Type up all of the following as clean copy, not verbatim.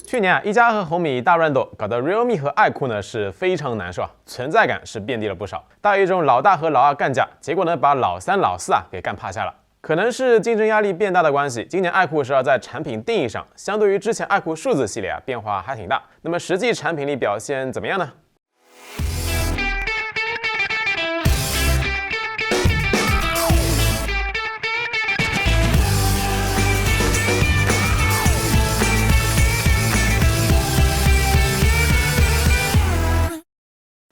去年一加和红米大乱斗，搞得 realme 和爱酷呢是非常难受啊，存在感是变低了不少，大于一种老大和老二干架，结果呢把老三老四给干趴下了。可能是竞争压力变大的关系，今年爱酷12在产品定义上，相对于之前爱酷数字系列变化还挺大。那么实际产品力表现怎么样呢？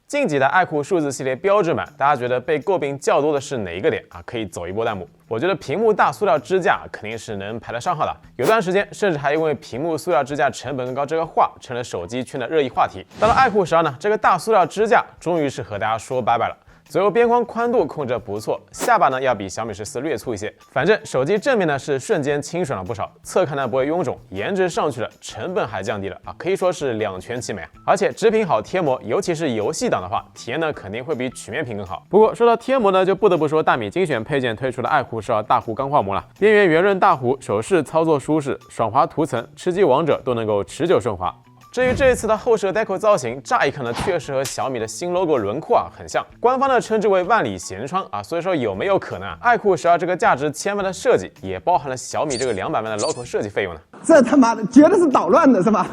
近几代爱酷数字系列标志版，大家觉得被诟病较多的是哪一个点啊？可以走一波弹幕。我觉得屏幕大塑料支架肯定是能排得上号的，有段时间甚至还因为屏幕塑料支架成本更高这个话成了手机圈的热议话题。到了爱酷12呢，这个大塑料支架终于是和大家说拜拜了。左右边框宽度控制得不错，下巴呢要比小米14略粗一些。反正手机正面呢是瞬间清爽了不少，侧看呢不会臃肿，颜值上去了，成本还降低了啊，可以说是两全其美啊。而且直屏好贴膜，尤其是游戏党的话，体验呢肯定会比曲面屏更好。不过说到贴膜呢，就不得不说大米精选配件推出的爱酷12大弧钢化膜了，边缘圆润大弧，手势操作舒适，爽滑涂层，吃鸡王者都能够持久顺滑。至于这一次的后摄 Deco 造型，乍一看呢，确实和小米的新 logo 轮廓很像，官方呢称之为万里闲窗啊，所以说有没有可能爱酷12这个价值1000万的设计，也包含了小米这个200万的 logo 设计费用呢？这他妈的绝对是捣乱的是吧？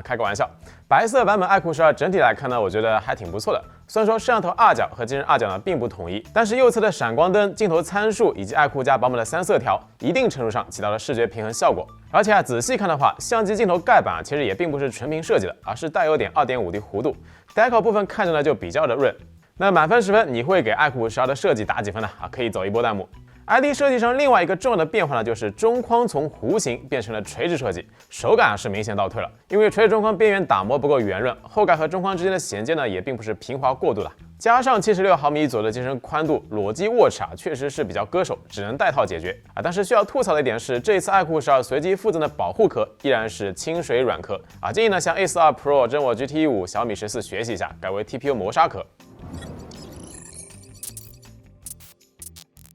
开个玩笑。白色版本爱酷12整体来看呢，我觉得还挺不错的。虽然说摄像头二角和机身二角呢并不统一，但是右侧的闪光灯、镜头参数以及爱酷加宝马的3色条，一定程度上起到了视觉平衡效果。而且仔细看的话，相机镜头盖板其实也并不是纯平设计的，而是带有点 2.5D 弧度。Deco 部分看着呢就比较的润。那满分10分，你会给爱酷12的设计打几分呢？可以走一波弹幕。ID 设计上另外一个重要的变化呢，就是中框从弧形变成了垂直设计，手感是明显倒退了。因为垂直中框边缘打磨不够圆润，后盖和中框之间的衔接呢也并不是平滑过渡的。加上76毫米左右的机身宽度，裸机握持确实是比较割手，只能带套解决但是需要吐槽的一点是，这一次爱酷12随机附赠的保护壳依然是清水软壳建议呢向 A42 Pro、真我 GT5、小米14学习一下，改为 TPU 磨砂壳。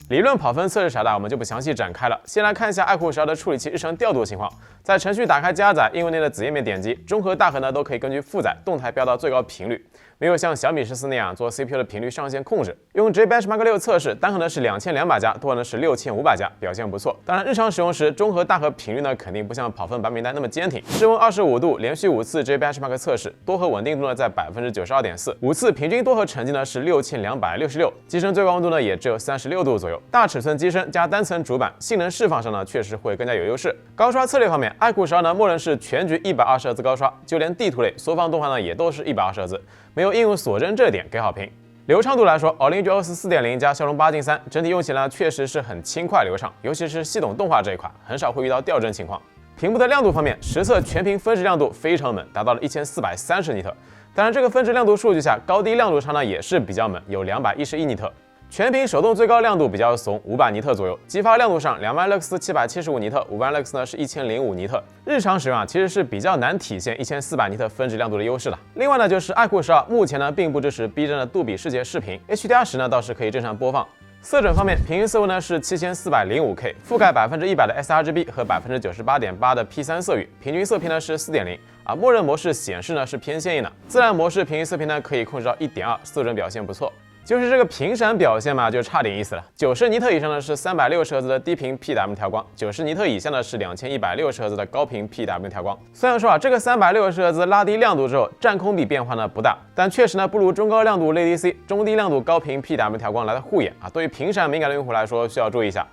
理论跑分测试啥的我们就不详细展开了，先来看一下爱酷12的处理器日常调度情况。在程序打开加载，应用内的子页面点击，中和大核呢都可以根据负载动态调到最高频率，没有像小米14那样做 CPU 的频率上限控制。用 Geekbenchmark 6测试，单核呢是2200加，多核呢是6500加，表现不错。当然日常使用时，中和大核频率呢肯定不像跑分白名单那么坚挺。室温25度，连续5次 Geekbenchmark 测试，多核稳定度呢在 92.4%，5次平均多核成绩呢是6266，机身最高温度呢也只有36度左右。大尺寸机身加单层主板，性能释放上呢确实会更加有优势。高刷策略方面，爱酷12呢默认是全局120赫兹高刷，就连地图类缩放动画呢也都是120赫兹，没有应用锁帧这点给好评。流畅度来说，Olinux 4.0加骁龙8 Gen 3整体用起来确实是很轻快流畅，尤其是系统动画这一块，很少会遇到掉帧情况。屏幕的亮度方面，实测全屏分时亮度非常猛，达到了1430尼特。当然，这个分时亮度数据下，高低亮度差呢也是比较猛，有211尼特。全屏手动最高亮度比较怂，500尼特左右。激发亮度上，2万 lux 775尼特，5万 lux 呢是1005尼特。日常使用其实是比较难体现1400尼特分值亮度的优势的。另外呢，就是爱酷12目前呢并不支持 B 站的杜比世界视频 ，HDR10呢倒是可以正常播放。色准方面，平均色温呢是7405K， 覆盖100%的 sRGB 和98.8%的 P3 色域，平均色偏呢是4.0默认模式显示呢是偏鲜艳的，自然模式平均色偏呢可以控制到1.2，色准表现不错。就是这个频闪表现嘛，就差点意思了。90尼特以上呢是360赫兹的低频 PWM 调光，90尼特以下呢是2160赫兹的高频 PWM 调光。虽然说这个360赫兹拉低亮度之后，占空比变化呢不大，但确实呢不如中高亮度类 DC、中低亮度高频 PWM 调光来的护眼对于频闪敏感的用户来说需要注意一下。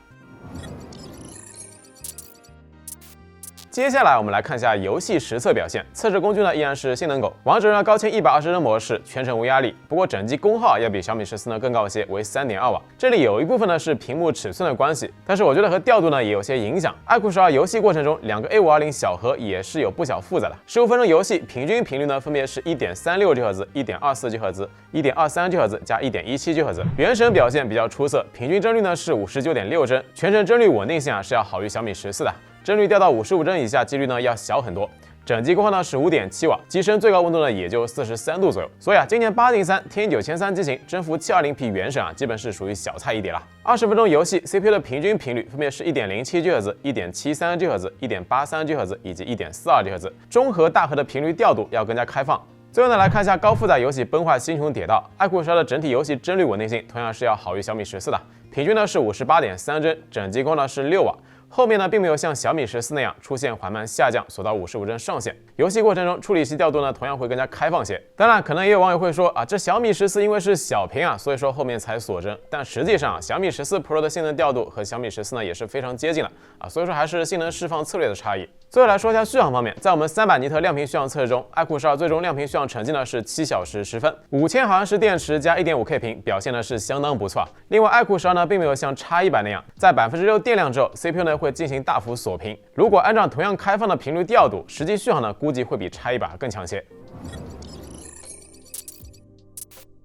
接下来我们来看一下游戏实测表现，测试工具呢依然是性能狗，王者荣耀高清120帧模式，全程无压力。不过整机功耗要比小米14呢更高一些，为3.2瓦。这里有一部分呢是屏幕尺寸的关系，但是我觉得和调度呢也有些影响。爱酷12游戏过程中，2个 A520 小核也是有不小负载的。15分钟游戏平均频率呢分别是 1.36G 赫兹、1.24G 赫兹、1.23G 赫兹加 1.17G 赫兹。原神表现比较出色，平均帧率呢是59.6帧，全程帧率稳定性是要好于小米14的。帧率掉到55帧以下，几率呢要小很多。整机功耗呢是5.7瓦，机身最高温度呢也就43度左右。所以今年803天玑93机型征服 720P 原神基本是属于小菜一碟了。20分钟游戏 CPU 的平均频率分别是 1.07GHz、1.73GHz、1.83GHz 以及 1.42GHz， 中核、大核的频率调度要更加开放。最后呢，来看一下高负载游戏崩坏星穹铁道，爱酷12的整体游戏帧率稳定性同样是要好于小米14的，平均呢是58.3帧，整机功呢是6瓦。后面呢，并没有像小米14那样出现缓慢下降，锁到55帧上限。游戏过程中处理器调度呢，同样会更加开放些。当然，可能也有网友会说这小米14因为是小屏所以说后面才锁帧。但实际上，小米14 Pro 的性能调度和小米14呢也是非常接近的所以说还是性能释放策略的差异。最后来说一下续航方面，在我们300尼特亮屏续航测试中，爱酷12最终亮屏续航成绩呢是7小时10分，5000毫安时电池加 1.5K 屏，表现呢是相当不错。另外，爱酷12呢并没有像 X100那样，在6%电量之后 ，CPU 呢会进行大幅锁屏。如果按照同样开放的频率调度，实际续航呢估计会比 X100更强些。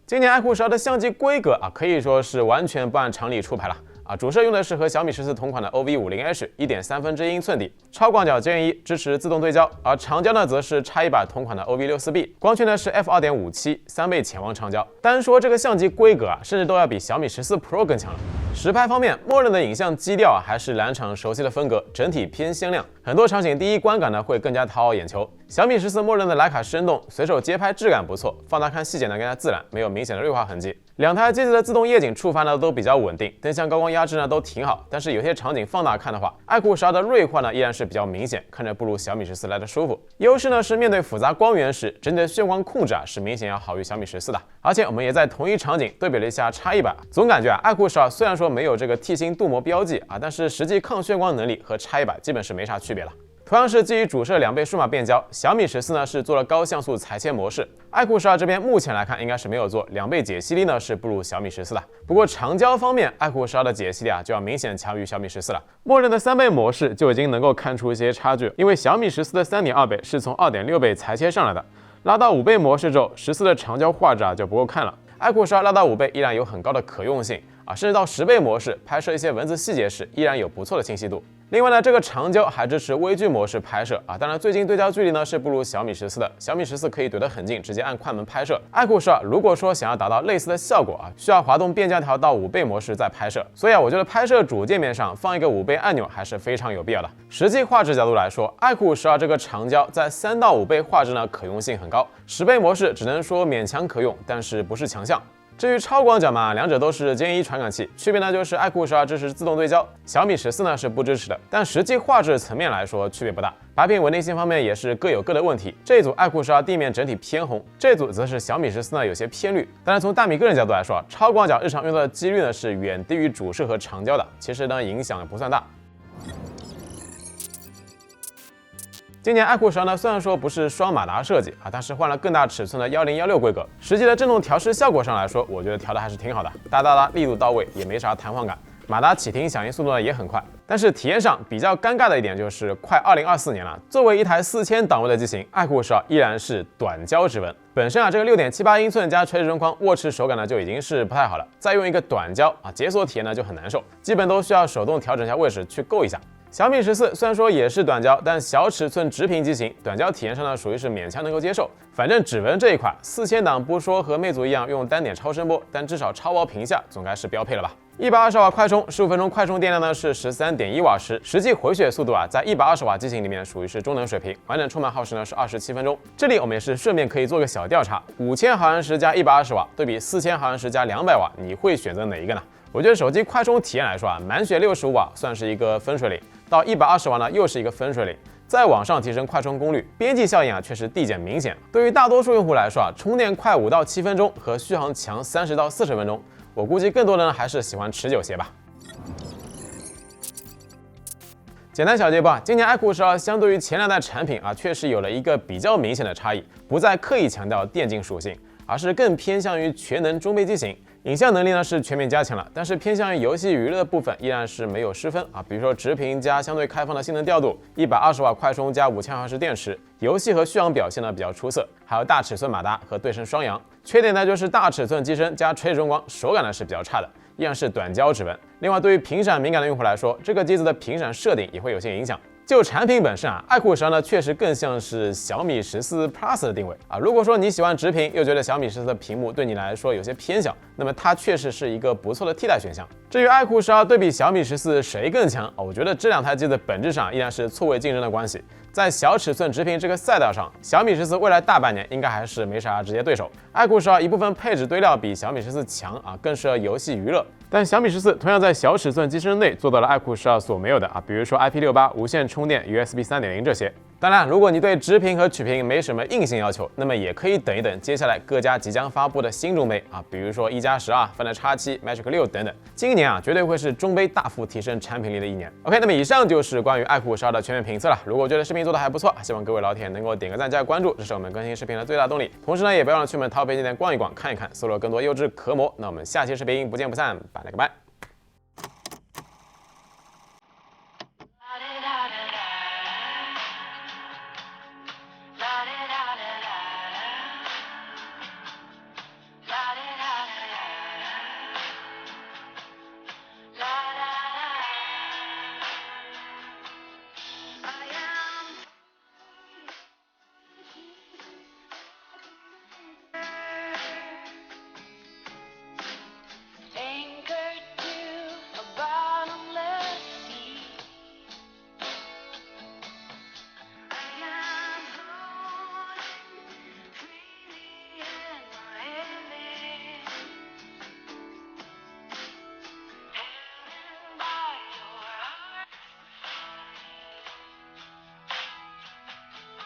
今年爱酷12的相机规格可以说是完全不按常理出牌了。主摄用的是和小米14同款的 OV50H 1.3英寸底，超广角兼1，支持自动对焦，而长焦呢则是 X100同款的 OV64B， 光圈呢是 f2.57，3倍潜望长焦。单说这个相机规格甚至都要比小米14 Pro 更强了。实拍方面，默认的影像基调还是蓝厂熟悉的风格，整体偏鲜亮，很多场景第一观感呢会更加讨好眼球。小米14默认的徕卡生动，随手街拍质感不错，放大看细节呢更加自然，没有明显的锐化痕迹。两台机子的自动夜景触发呢都比较稳定，灯箱高光压制呢都挺好，但是有些场景放大看的话，爱酷12的锐化呢依然是比较明显，看着不如小米14来的舒服。优势呢是面对复杂光源时，整体的眩光控制是明显要好于小米14的。而且我们也在同一场景对比了一下 X100， 总感觉爱酷12虽然说没有这个 T 星镀膜标记但是实际抗眩光能力和 X100 基本是没啥区别了。同样是基于主摄2倍数码变焦，小米14呢是做了高像素裁切模式，爱酷12这边目前来看应该是没有做，2倍解析力呢是不如小米14的。不过长焦方面，爱酷12的解析力就要明显强于小米14了。默认的3倍模式就已经能够看出一些差距，因为小米14的3.2倍是从2.6倍裁切上来的，拉到5倍模式之后，14的长焦画质就不够看了。爱酷12拉到5倍依然有很高的可用性甚至到10倍模式拍摄一些文字细节时依然有不错的清晰度。另外呢，这个长焦还支持微距模式拍摄当然最近对焦距离呢是不如小米14的，小米14可以怼得很近，直接按快门拍摄。爱酷12如果说想要达到类似的效果需要滑动变焦条到5倍模式再拍摄，所以我觉得拍摄主界面上放一个5倍按钮还是非常有必要的。实际画质角度来说，爱酷12这个长焦在3到5倍画质呢可用性很高，10倍模式只能说勉强可用，但是不是强项。至于超广角两者都是歼1传感器，区别呢就是爱酷12支持自动对焦，小米14呢是不支持的，但实际画质层面来说区别不大。白屏稳定性方面也是各有各的问题，这一组爱酷12地面整体偏红，这组则是小米14呢有些偏绿。当然从大米个人角度来说，超广角日常用到的几率呢是远低于主摄和长焦的，其实呢影响不算大。今年爱酷12呢，虽然说不是双马达设计但是换了更大尺寸的1016规格。实际的震动调试效果上来说，我觉得调的还是挺好的，哒哒哒，力度到位，也没啥弹簧感。马达启停响应速度呢也很快。但是体验上比较尴尬的一点就是，快2024年了，作为一台4000档位的机型，爱酷12依然是短焦指纹。本身这个6.78英寸加垂直中框，握持手感呢就已经是不太好了，再用一个短焦解锁体验呢就很难受，基本都需要手动调整一下位置去够一下。小米14虽然说也是短焦，但小尺寸直屏机型，短焦体验上呢属于是勉强能够接受。反正指纹这一块，4000档不说和魅族一样用单点超声波，但至少超薄屏下总该是标配了吧。120瓦快充，15分钟快充电量呢是13.1瓦时，实际回血速度在120瓦机型里面属于是中等水平，完整充满耗时呢是27分钟。这里我们也是顺便可以做个小调查，5000毫安时加120瓦对比4000毫安时加200瓦，你会选择哪一个呢？我觉得手机快充体验来说满血65瓦算是一个分水岭，到120瓦呢又是一个分水岭。再往上提升快充功率，边际效应确实递减明显。对于大多数用户来说充电快5到7分钟和续航强30到40分钟，我估计更多人还是喜欢持久些吧。简单小结吧，今年爱酷12相对于前2代产品确实有了一个比较明显的差异，不再刻意强调电竞属性，而是更偏向于全能中备机型。影像能力呢是全面加强了，但是偏向于游戏娱乐的部分依然是没有失分比如说直屏加相对开放的性能调度，120瓦快充加5000毫安时电池，游戏和续航表现呢比较出色，还有大尺寸马达和对称双扬。缺点呢就是大尺寸机身加垂直中光，手感呢是比较差的，依然是短焦指纹。另外对于频闪敏感的用户来说，这个机子的频闪设定也会有些影响。就产品本身啊，爱酷12呢确实更像是小米14 Plus 的定位啊。如果说你喜欢直屏，又觉得小米14的屏幕对你来说有些偏小，那么它确实是一个不错的替代选项。至于爱酷12对比小米14谁更强啊，我觉得这两台机子本质上依然是错位竞争的关系。在小尺寸直屏这个赛道上，小米14未来大半年应该还是没啥直接对手。爱酷12一部分配置堆料比小米14强啊，更适合游戏娱乐。但小米14同样在小尺寸机身内做到了爱酷12所没有的啊，比如说 IP68 无线充电、USB 3.0这些。当然，如果你对直屏和曲屏没什么硬性要求，那么也可以等一等接下来各家即将发布的新中杯啊，比如说1+12、Find X7、Magic 6等等。今年啊，绝对会是中杯大幅提升产品力的一年。OK， 那么以上就是关于爱酷12的全面评测了。如果觉得视频做的还不错，希望各位老铁能够点个赞加关注，这是我们更新视频的最大动力。同时呢，也别忘了去我们淘宝店逛一逛、看一看，搜罗更多优质壳膜。那我们下期视频不见不散，拜了个拜。